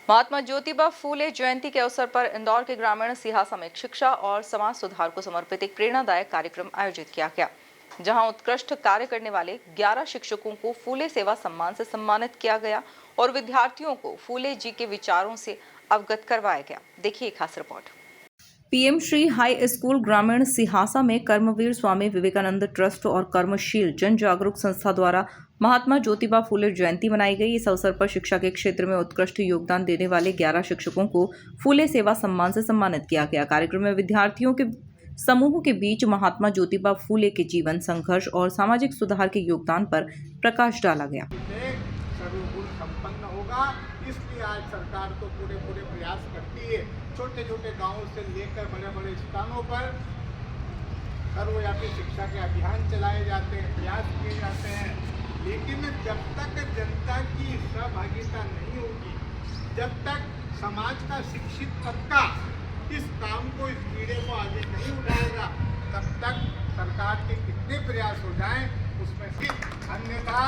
महात्मा ज्योतिबा फूले जयंती के अवसर पर इंदौर के ग्रामीण सिहासा में शिक्षा और समाज सुधार को समर्पित एक प्रेरणादायक कार्यक्रम आयोजित किया गया, जहां उत्कृष्ट कार्य करने वाले 11 शिक्षकों को फूले सेवा सम्मान से सम्मानित किया गया और विद्यार्थियों को फूले जी के विचारों से अवगत करवाया गया। देखिए एक खास report. PM Shri high school ग्रामीण सिहासा में कर्मवीर स्वामी विवेकानंद ट्रस्ट और कर्मशील जन जागरूक संस्था द्वारा महात्मा ज्योतिबा फूले जयंती मनाई गई। इस अवसर पर शिक्षा के क्षेत्र में उत्कृष्ट योगदान देने वाले 11 शिक्षकों को फूले सेवा सम्मान से सम्मानित किया गया। कार्यक्रम में विद्यार्थियों के समूह के बीच महात्मा ज्योतिबा फूले के जीवन, संघर्ष और सामाजिक सुधार के योगदान पर प्रकाश डाला गया। इसलिए आज सरकार तो पूरे प्रयास करती है, छोटे छोटे गांवों से लेकर बड़े बड़े स्थानों पर सर्वव्यापी शिक्षा के अभियान चलाए जाते हैं, प्रयास किए जाते हैं। लेकिन जब तक जनता की सहभागिता नहीं होगी, जब तक समाज का शिक्षित तबका इस काम को, इस कीड़े को आगे नहीं उठाएगा, तब तक सरकार के कितने प्रयास हो जाएं उसमें से अन्यथा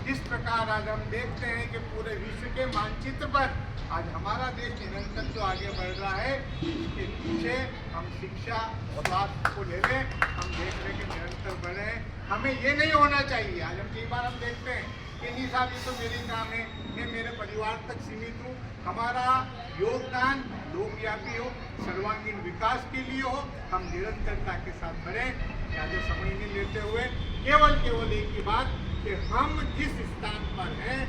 जिस प्रकार आज हम देखते हैं कि पूरे विश्व के मानचित्र पर आज हमारा देश निरंतर जो आगे बढ़ रहा है, इसके पीछे हम शिक्षा और स्वास्थ्य को ले लें, हम देख रहे कि निरंतर बढ़े। हमें ये नहीं होना चाहिए। आज हम कई बार हम देखते हैं कि नहीं साहब ये तो मेरे काम है, मैं मेरे परिवार तक सीमित हूँ। हमारा योगदान लोकव्यापी हो, सर्वांगीण विकास के लिए हो, हम निरंतरता के साथ बढ़ें। ज़्यादा समय नहीं लेते हुए केवल एक ही बात कि हम जिस स्थान पर हैं,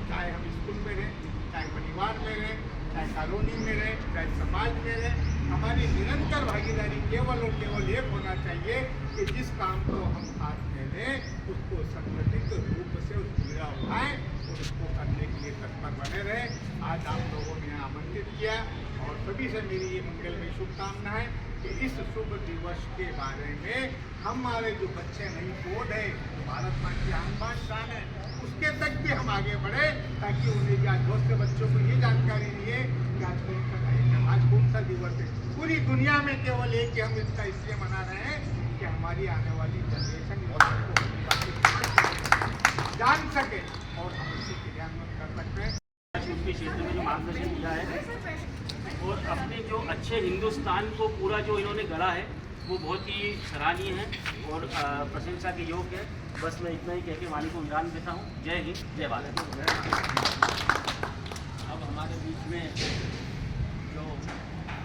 चाहे हम स्कूल में रहें, चाहे परिवार में रहें, चाहे कॉलोनी में रहें, चाहे समाज में रहें, हमारी निरंतर भागीदारी केवल और केवल एक होना चाहिए कि जिस काम को हम हाथ में लें उसको संगठित रूप से उस पीड़ा उठाएं और उसको करने के लिए तत्पर बने रहें। आज आप लोगों ने आमंत्रित किया और सभी से मेरी ये मंगलमय शुभकामनाएं कि इस शुभ दिवस के बारे में हमारे जो बच्चे नई पोड है, भारत माँ की आन शान है, उसके तक भी हम आगे बढ़े, ताकि उन्हें आज बहुत से बच्चों को ये जानकारी दिए कि आज कौन सा कार्यक्रम, आज कौन सा दिवस है। पूरी दुनिया में केवल एक कि हम इसका इसलिए मना रहे हैं कि हमारी आने वाली जनरेशन जान सके और हम इसी क्रियान्वयन कर सकते हैं। उसके क्षेत्र में जो मार्गदर्शन दिया है और अपने जो अच्छे हिंदुस्तान को पूरा जो इन्होंने गढ़ा है वो बहुत ही सराहनीय है और प्रशंसा के योग्य है। बस मैं इतना ही कह के वाणी को विराम देता हूँ। जय हिंद, जय भारत। अब हमारे बीच में जो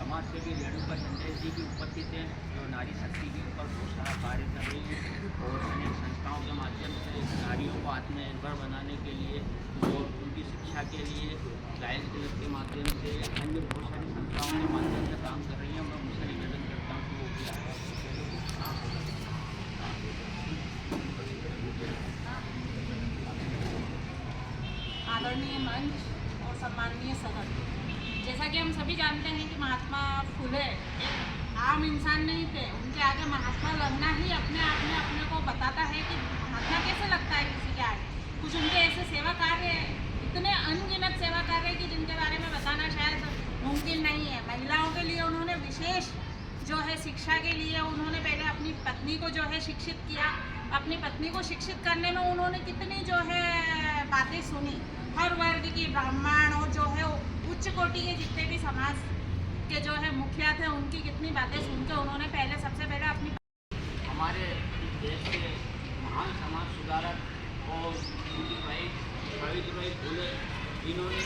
समाज सेवी रेणुका संजय जी की उपस्थित है, जो नारी शक्ति के ऊपर बहुत सारा कार्य कर रही है और अनेक संस्थाओं के माध्यम से नारियों को आत्मनिर्भर बनाने के लिए और उनकी शिक्षा के लिए लायंस क्लब के माध्यम से अन्य बहुत सारी संस्थाओं के माध्यम से काम कर रही है। मैं उनसे निवेदन करता हूँ कि वो भी आए। आदरणीय मंच और सम्माननीय सदन, जैसा कि हम सभी जानते हैं कि महात्मा फूले एक आम इंसान नहीं थे। उनके आगे महात्मा लगना ही अपने आप में अपने को बताता है कि महात्मा कैसे लगता है किसी के आगे। कुछ उनके ऐसे सेवा कार्य, इतने अनगिनत सेवा कार्य कि जिनके बारे में बताना शायद मुमकिन नहीं है। महिलाओं के लिए उन्होंने विशेष जो है शिक्षा के लिए उन्होंने पहले अपनी पत्नी को जो है शिक्षित किया। अपनी पत्नी को शिक्षित करने में उन्होंने कितनी जो है बातें सुनी, हर वर्ग की, ब्राह्मण और जो है उच्च कोटि के जितने भी समाज के जो है मुखिया थे, उनकी कितनी बातें सुन के उन्होंने सबसे पहले अपनी हमारे देश के महान समाज सुधारक और सावित्रीबाई फूले, इन्होंने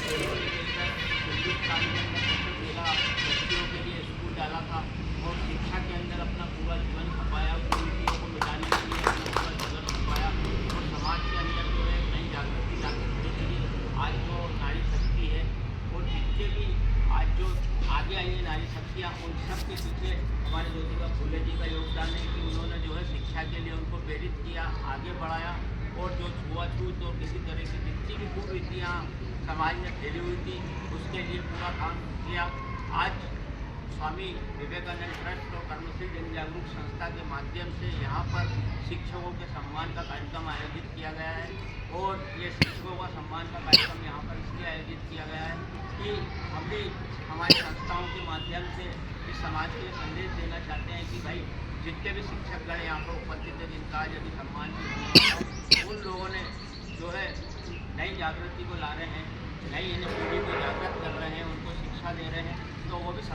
मिलकर हिंदुस्तान के अंदर सबसे पहला बच्चियों के लिए स्कूल डाला था और शिक्षा के अंदर अपना पूरा जीवन खपाया, कुरीतियों को मिटाने के लिए अपना पूरा जीवन खपाया और समाज के अंदर जो है नई जागृति ला करने के लिए आज जो नारी शक्ति है और जितने भी आज जो आगे आई है नारी शक्तियाँ, उन सब के पीछे हमारे ज्योतिबा फूले जी का योगदान है कि उन्होंने जो है शिक्षा के लिए उनको प्रेरित किया, आगे बढ़ाया और जो छुआछूत और किसी तरह की जितनी भी कुरीतियाँ समाज में फैली हुई थी उसके लिए पूरा काम किया। आज स्वामी विवेकानंद ट्रस्ट और कर्मशील जन जागरूक संस्था के माध्यम से यहाँ पर शिक्षकों के सम्मान का कार्यक्रम आयोजित किया गया है और ये शिक्षकों का सम्मान का कार्यक्रम यहाँ पर इसलिए आयोजित किया गया है कि हम भी हमारी संस्थाओं के माध्यम से इस समाज के संदेश देना चाहते हैं कि भाई जितने भी शिक्षकगण यहाँ पर उपस्थित है, जिनका आज यदि सम्मान भी उन लोगों ने जो है नई जागृति को ला रहे हैं, नई इन्हें पीढ़ी को जागृत कर रहे हैं।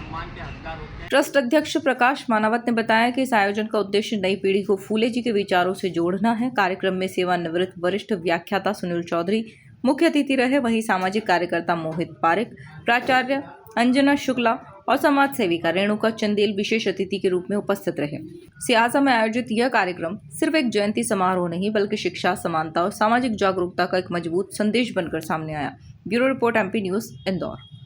सम्मान के हकदार होते हैं। ट्रस्ट अध्यक्ष प्रकाश मानावत ने बताया कि इस आयोजन का उद्देश्य नई पीढ़ी को फूले जी के विचारों से जोड़ना है। कार्यक्रम में सेवानिवृत्त वरिष्ठ व्याख्याता सुनील चौधरी मुख्य अतिथि रहे। वहीं सामाजिक कार्यकर्ता मोहित पारिक, प्राचार्य अंजना शुक्ला और समाज सेविका रेणुका चंदेल विशेष अतिथि के रूप में उपस्थित रहे। सियासा में आयोजित यह कार्यक्रम सिर्फ एक जयंती समारोह नहीं बल्कि शिक्षा, समानता और सामाजिक जागरूकता का एक मजबूत संदेश बनकर सामने आया। Bureau report MP news Indore.